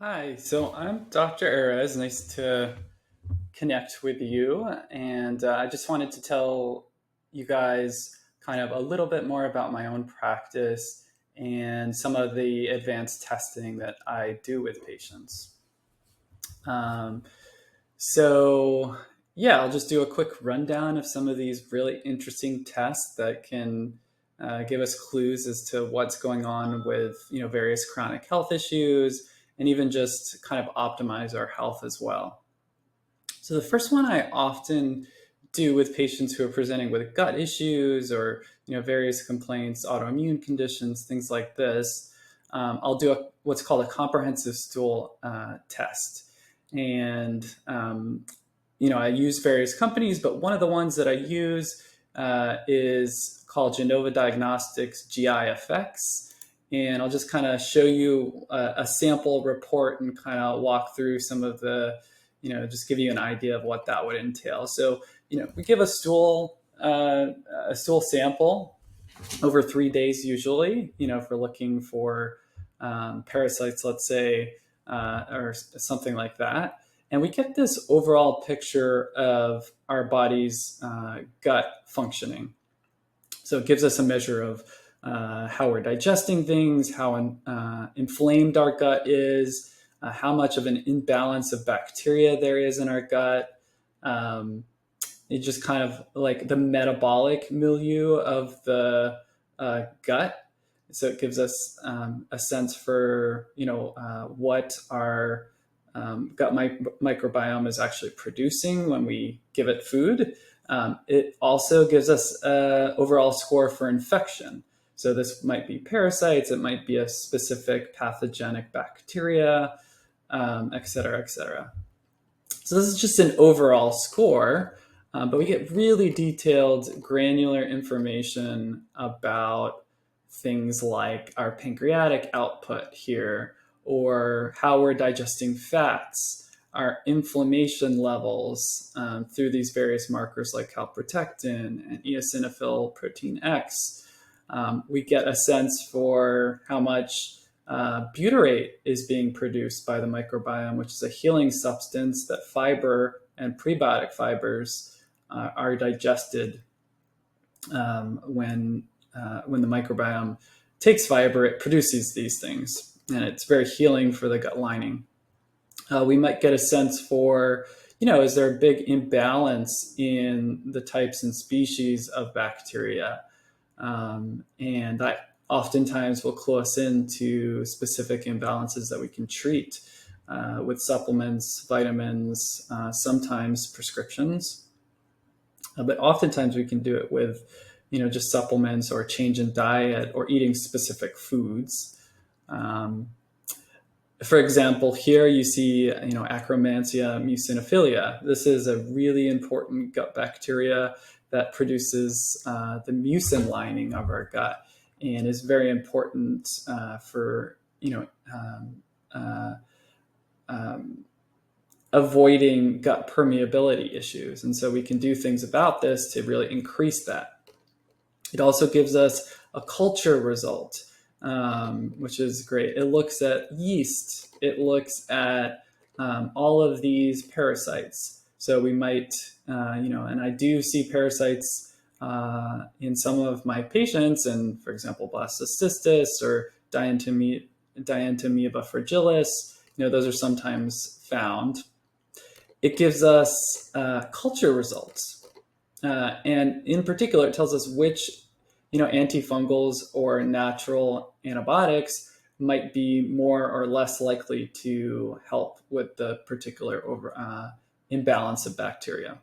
Hi, so I'm Dr. Erez. Nice to connect with you. And I just wanted to tell you guys kind of a little bit more about my own practice and some of the advanced testing that I do with patients. Um, so, yeah, I'll just do a quick rundown of some of these really interesting tests that can give us clues as to what's going on with various chronic health issues and even just kind of optimize our health as well. So the first one I often do with patients who are presenting with gut issues or various complaints, autoimmune conditions, things like this. I'll do what's called a comprehensive stool test, and I use various companies, but one of the ones that I use is called Genova Diagnostics GI Effects. And I'll just kind of show you a sample report and kind of walk through some of the, just give you an idea of what that would entail. So, we give a stool sample over 3 days usually, if we're looking for parasites, let's say, or something like that. And we get this overall picture of our body's gut functioning. So it gives us a measure of how we're digesting things, how inflamed our gut is, how much of an imbalance of bacteria there is in our gut. It just kind of like the metabolic milieu of the gut. So it gives us a sense for what our gut microbiome is actually producing when we give it food. It also gives us an overall score for infection. So this might be parasites, it might be a specific pathogenic bacteria, et cetera, et cetera. So this is just an overall score, but we get really detailed, granular information about things like our pancreatic output here, or how we're digesting fats, our inflammation levels through these various markers like calprotectin and eosinophil protein X. We get a sense for how much butyrate is being produced by the microbiome, which is a healing substance that fiber and prebiotic fibers are digested when the microbiome takes fiber. It produces these things, and it's very healing for the gut lining. We might get a sense for, is there a big imbalance in the types and species of bacteria? And that oftentimes will clue us into specific imbalances that we can treat with supplements, vitamins, sometimes prescriptions. But oftentimes we can do it with, just supplements or change in diet or eating specific foods. For example, here you see, Akkermansia muciniphila. This is a really important gut bacteria that produces the mucin lining of our gut, and is very important for avoiding gut permeability issues. And so we can do things about this to really increase that. It also gives us a culture result, which is great. It looks at yeast. It looks at all of these parasites. So we might, and I do see parasites in some of my patients, and for example, blastocystis or Dientamoeba fragilis, those are sometimes found. It gives us culture results. And in particular, it tells us which, antifungals or natural antibiotics might be more or less likely to help with the particular imbalance of bacteria.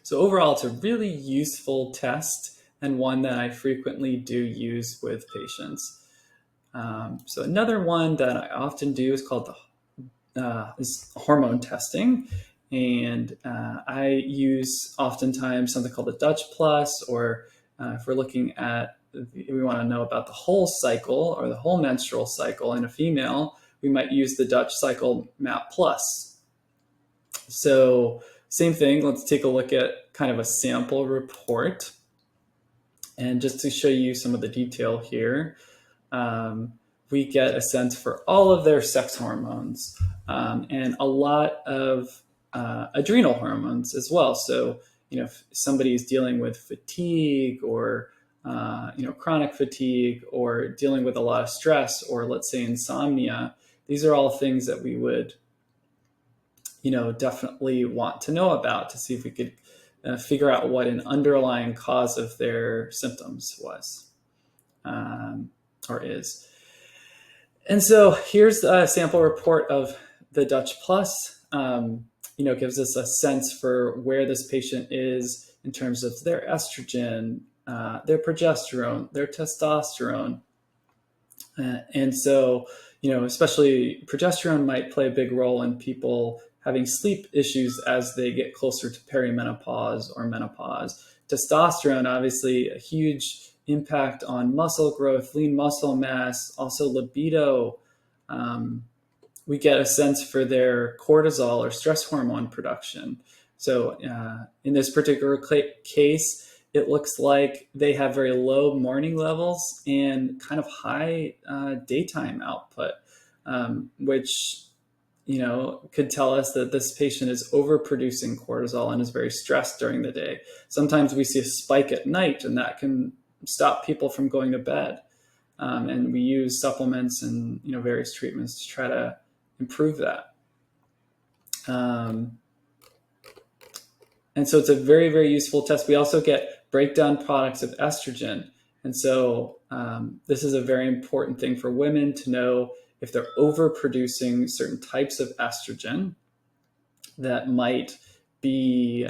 So overall, it's a really useful test and one that I frequently do use with patients. So another one that I often do is called is hormone testing. And I use oftentimes something called the Dutch Plus, or if we're looking at, we want to know about the whole cycle or the whole menstrual cycle in a female, we might use the Dutch Cycle Map Plus. So same thing, let's take a look at kind of a sample report. And just to show you some of the detail here, we get a sense for all of their sex hormones, and a lot of adrenal hormones as well. So, if somebody is dealing with fatigue or chronic fatigue, or dealing with a lot of stress, or let's say insomnia, these are all things that we would, definitely want to know about to see if we could figure out what an underlying cause of their symptoms was, or is. And so here's a sample report of the Dutch Plus. Gives us a sense for where this patient is in terms of their estrogen, their progesterone, their testosterone. And so, especially progesterone might play a big role in people having sleep issues as they get closer to perimenopause or menopause. Testosterone, obviously, a huge impact on muscle growth, lean muscle mass, also libido. We get a sense for their cortisol or stress hormone production. So in this particular case, it looks like they have very low morning levels and kind of high daytime output, which could tell us that this patient is overproducing cortisol and is very stressed during the day. Sometimes we see a spike at night, and that can stop people from going to bed. And we use supplements and various treatments to try to improve that. And so it's a very, very useful test. We also get breakdown products of estrogen. And so this is a very important thing for women to know if they're overproducing certain types of estrogen that might be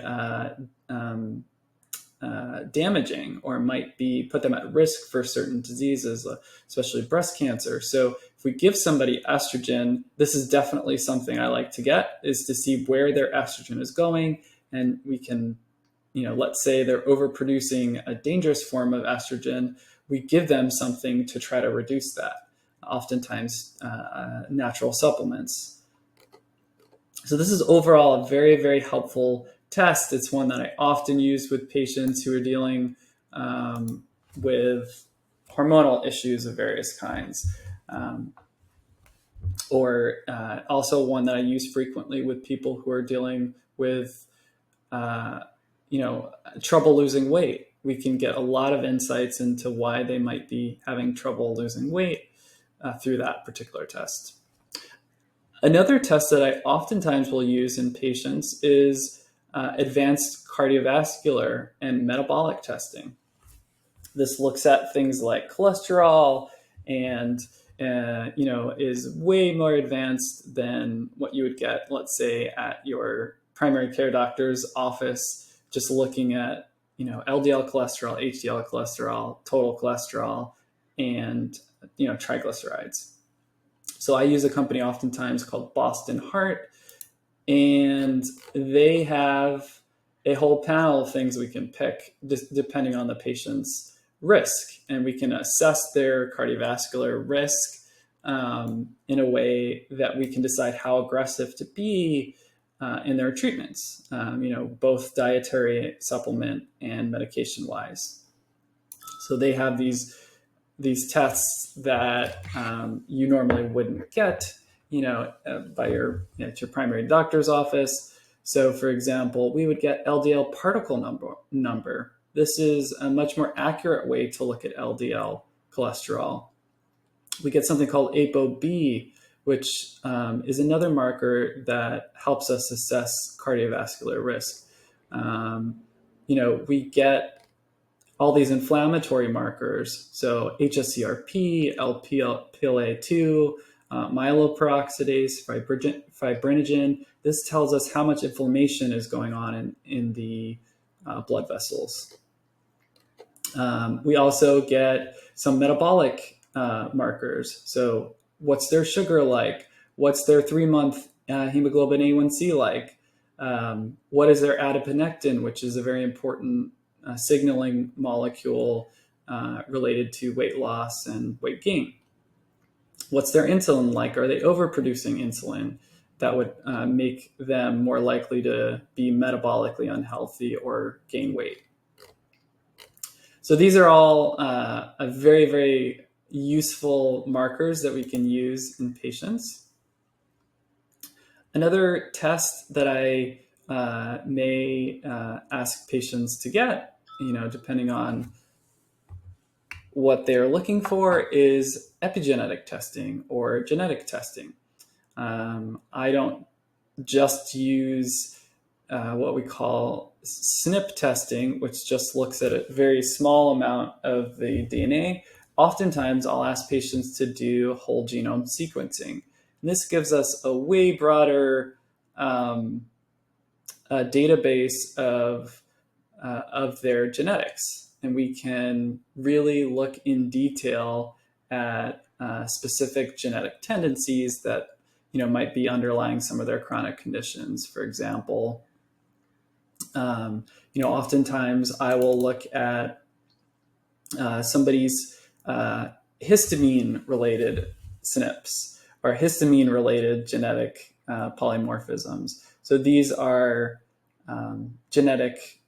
damaging, or might be put them at risk for certain diseases, especially breast cancer. So if we give somebody estrogen, this is definitely something I like to get, is to see where their estrogen is going. And we can, let's say they're overproducing a dangerous form of estrogen, we give them something to try to reduce that, oftentimes natural supplements. So this is overall a very, very helpful test. It's one that I often use with patients who are dealing with hormonal issues of various kinds, or also one that I use frequently with people who are dealing with trouble losing weight. We can get a lot of insights into why they might be having trouble losing weight through that particular test. Another test that I oftentimes will use in patients is advanced cardiovascular and metabolic testing. This looks at things like cholesterol and is way more advanced than what you would get, let's say, at your primary care doctor's office, just looking at LDL cholesterol, HDL cholesterol, total cholesterol, and triglycerides. So I use a company oftentimes called Boston Heart, and they have a whole panel of things we can pick depending on the patient's risk, and we can assess their cardiovascular risk in a way that we can decide how aggressive to be in their treatments, both dietary, supplement, and medication wise. So they have these tests that you normally wouldn't get, by your at your primary doctor's office. So, for example, we would get LDL particle number. This is a much more accurate way to look at LDL cholesterol. We get something called ApoB, which is another marker that helps us assess cardiovascular risk. We get all these inflammatory markers, so hsCRP, LPLA2, myeloperoxidase, fibrinogen. This tells us how much inflammation is going on in the blood vessels. We also get some metabolic markers. So what's their sugar like? What's their 3-month hemoglobin A1C like? What is their adiponectin, which is a very important signaling molecule related to weight loss and weight gain? What's their insulin like? Are they overproducing insulin that would make them more likely to be metabolically unhealthy or gain weight? So these are all a very, very useful markers that we can use in patients. Another test that I may ask patients to get, depending on what they're looking for, is epigenetic testing or genetic testing. I don't just use what we call SNP testing, which just looks at a very small amount of the DNA. Oftentimes, I'll ask patients to do whole genome sequencing. And this gives us a way broader database of their genetics. And we can really look in detail at specific genetic tendencies that might be underlying some of their chronic conditions. For example, oftentimes I will look at somebody's histamine-related SNPs or histamine-related genetic polymorphisms. So these are genetic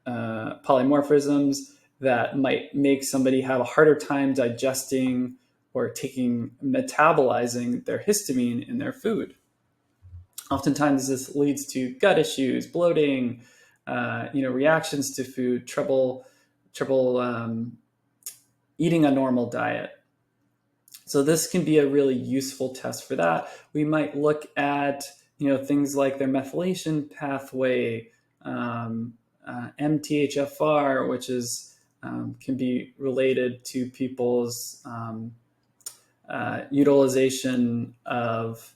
polymorphisms that might make somebody have a harder time digesting or metabolizing their histamine in their food. Oftentimes this leads to gut issues, bloating, reactions to food, trouble eating a normal diet. So this can be a really useful test for that. We might look at things like their methylation pathway, MTHFR, which is can be related to people's utilization of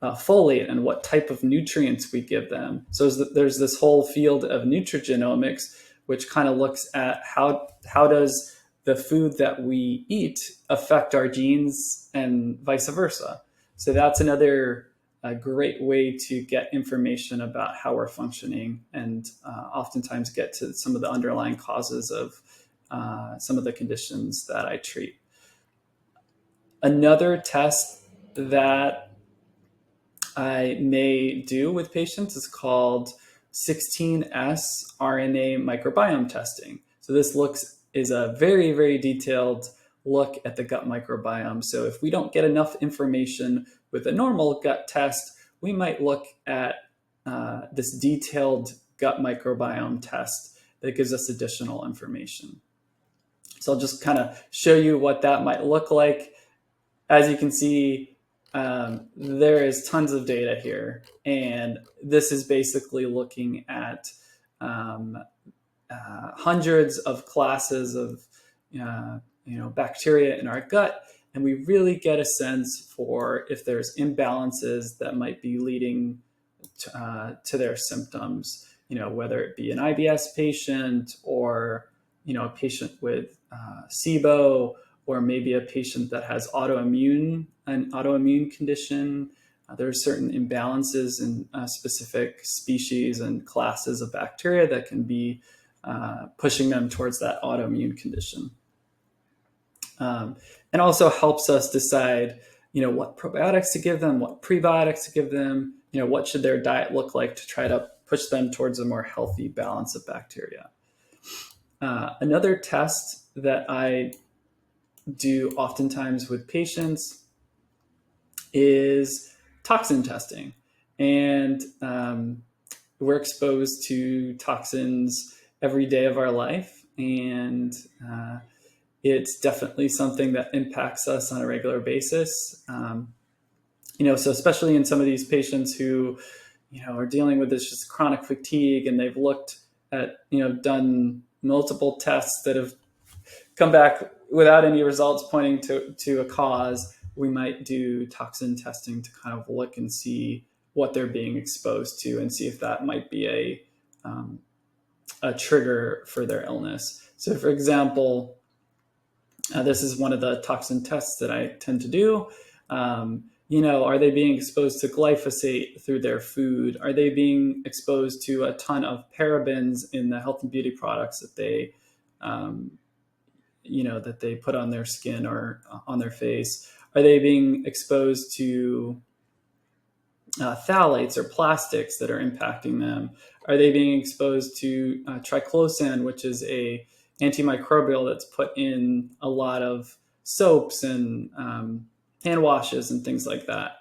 folate and what type of nutrients we give them. So there's this whole field of nutrigenomics, which kind of looks at how does the food that we eat affect our genes and vice versa. So that's another great way to get information about how we're functioning and oftentimes get to some of the underlying causes of some of the conditions that I treat. Another test that I may do with patients is called 16S RNA microbiome testing. So this is a very, very detailed look at the gut microbiome. So if we don't get enough information with a normal gut test, we might look at this detailed gut microbiome test that gives us additional information. So I'll just kind of show you what that might look like. As you can see, there is tons of data here, and this is basically looking at hundreds of classes of bacteria in our gut, and we really get a sense for if there's imbalances that might be leading to their symptoms. Whether it be an IBS patient or a patient with SIBO, or maybe a patient that has an autoimmune condition. There are certain imbalances in specific species and classes of bacteria that can be pushing them towards that autoimmune condition. And also helps us decide, what probiotics to give them, what prebiotics to give them, what should their diet look like to try to push them towards a more healthy balance of bacteria. Another test that I do oftentimes with patients is toxin testing. And we're exposed to toxins every day of our life. And it's definitely something that impacts us on a regular basis. So especially in some of these patients who, are dealing with this just chronic fatigue, and they've looked at, done multiple tests that have come back without any results pointing to a cause, we might do toxin testing to kind of look and see what they're being exposed to and see if that might be a trigger for their illness. So for example, this is one of the toxin tests that I tend to do. Are they being exposed to glyphosate through their food? Are they being exposed to a ton of parabens in the health and beauty products that they that they put on their skin or on their face? Are they being exposed to phthalates or plastics that are impacting them? Are they being exposed to triclosan, which is a antimicrobial that's put in a lot of soaps and hand washes and things like that.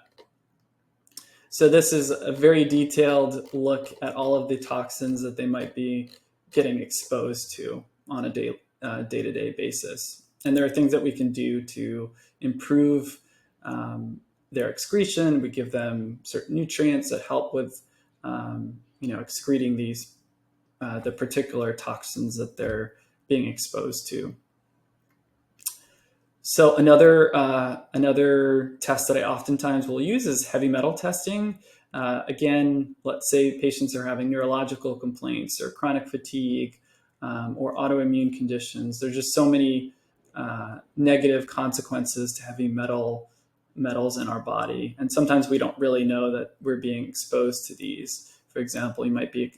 So this is a very detailed look at all of the toxins that they might be getting exposed to on a day-to-day basis. And there are things that we can do to improve their excretion. We give them certain nutrients that help with excreting these the particular toxins that they're being exposed to. So another test that I oftentimes will use is heavy metal testing. Again, let's say patients are having neurological complaints or chronic fatigue or autoimmune conditions. There's just so many negative consequences to heavy metals in our body. And sometimes we don't really know that we're being exposed to these. For example, you might be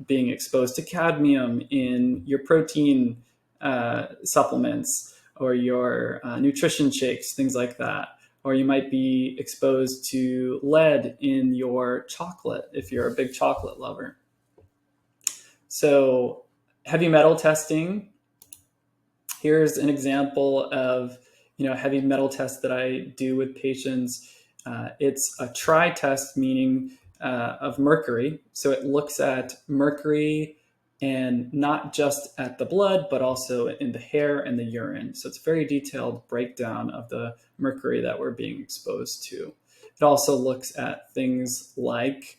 being exposed to cadmium in your protein supplements or your nutrition shakes, things like that. Or you might be exposed to lead in your chocolate if you're a big chocolate lover. So heavy metal testing, here's an example of heavy metal test that I do with patients. It's a tri-test, meaning of mercury. So it looks at mercury and not just at the blood, but also in the hair and the urine. So it's a very detailed breakdown of the mercury that we're being exposed to. It also looks at things like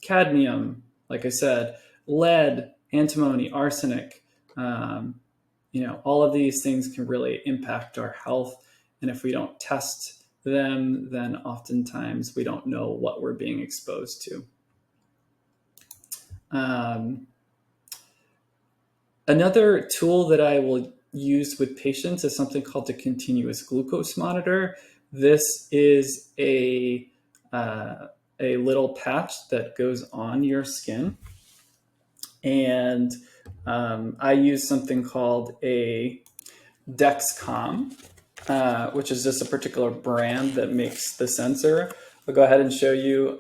cadmium, like I said, lead, antimony, arsenic. All of these things can really impact our health. And if we don't test them, then oftentimes we don't know what we're being exposed to. Another tool that I will use with patients is something called the continuous glucose monitor. This is a little patch that goes on your skin. And I use something called a Dexcom, which is just a particular brand that makes the sensor. I'll go ahead and show you.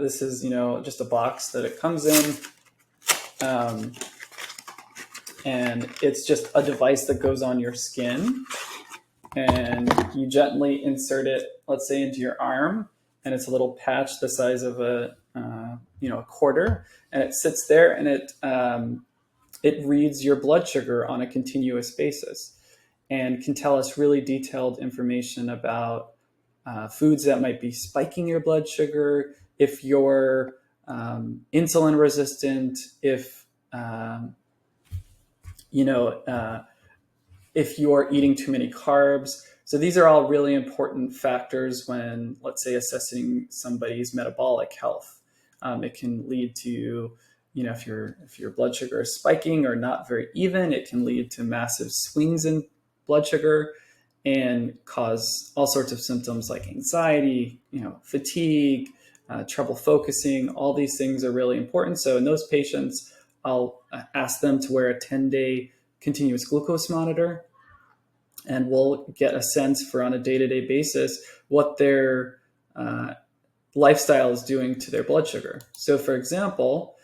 This is, just a box that it comes in. And it's just a device that goes on your skin. And you gently insert it, let's say, into your arm. And it's a little patch the size of a quarter. And it sits there and it reads your blood sugar on a continuous basis and can tell us really detailed information about foods that might be spiking your blood sugar, if you're insulin resistant, if you're eating too many carbs. So these are all really important factors when, let's say, assessing somebody's metabolic health. It can lead to, if your blood sugar is spiking or not very even, it can lead to massive swings in blood sugar and cause all sorts of symptoms like anxiety, fatigue, trouble focusing. All these things are really important. So in those patients, I'll ask them to wear a 10-day continuous glucose monitor, and we'll get a sense for, on a day-to-day basis, what their lifestyle is doing to their blood sugar. So for example,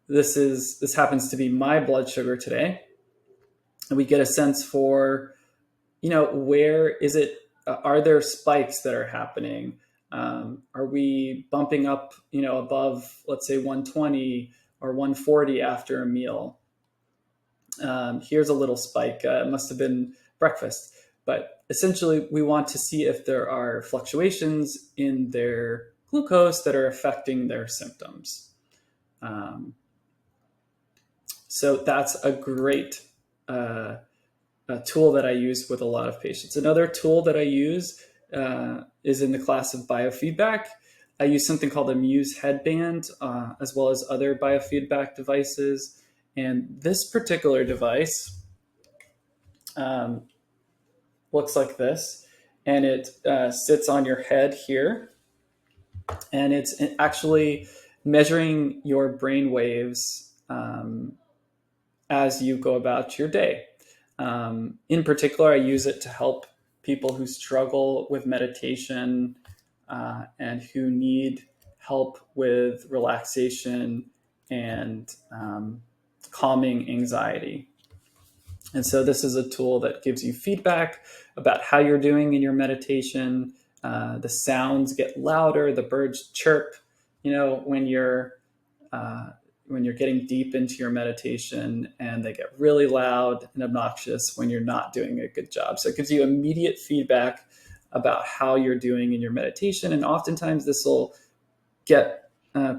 this happens to be my blood sugar today, and we get a sense for, where is it, are there spikes that are happening? Are we bumping up, above, let's say 120 or 140 after a meal? Here's a little spike. It must have been breakfast. But essentially, we want to see if there are fluctuations in their glucose that are affecting their symptoms. So that's a great tool that I use with a lot of patients. Another tool that I use is in the class of biofeedback. I use something called a Muse headband, as well as other biofeedback devices. And this particular device looks like this, and it sits on your head here, and it's actually measuring your brain waves as you go about your day. In particular, I use it to help people who struggle with meditation and who need help with relaxation and calming anxiety. And so this is a tool that gives you feedback about how you're doing in your meditation. The sounds get louder, the birds chirp, when you're getting deep into your meditation, and they get really loud and obnoxious when you're not doing a good job. So it gives you immediate feedback about how you're doing in your meditation. And oftentimes this will get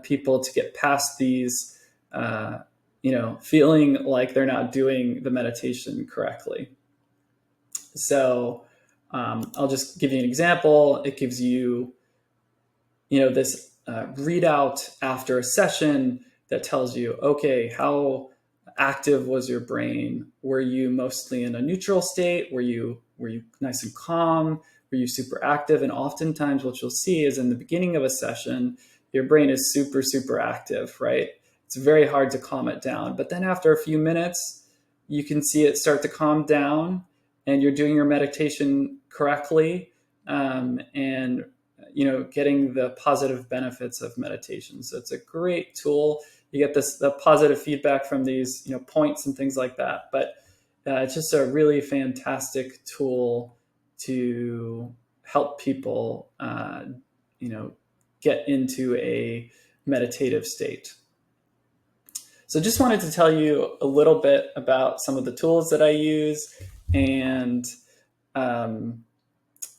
people to get past these, feeling like they're not doing the meditation correctly. So I'll just give you an example. It gives you, this readout after a session that tells you, okay, how active was your brain? Were you mostly in a neutral state? Were you nice and calm? Were you super active? And oftentimes what you'll see is in the beginning of a session, your brain is super, super active, right? It's very hard to calm it down. But then after a few minutes, you can see it start to calm down, and you're doing your meditation correctly, and getting the positive benefits of meditation. So it's a great tool. You get the positive feedback from these points and things like that. But it's just a really fantastic tool to help people get into a meditative state. So just wanted to tell you a little bit about some of the tools that I use, and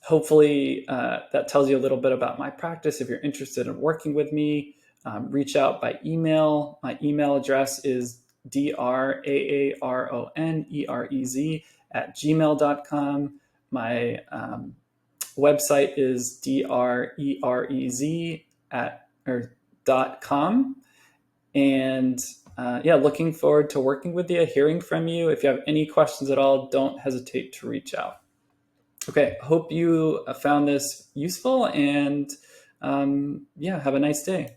hopefully that tells you a little bit about my practice. If you're interested in working with me, reach out by email. My email address is draaronerez@gmail.com. My website is drerez.com. And looking forward to working with you, hearing from you. If you have any questions at all, don't hesitate to reach out. Okay, hope you found this useful, and have a nice day.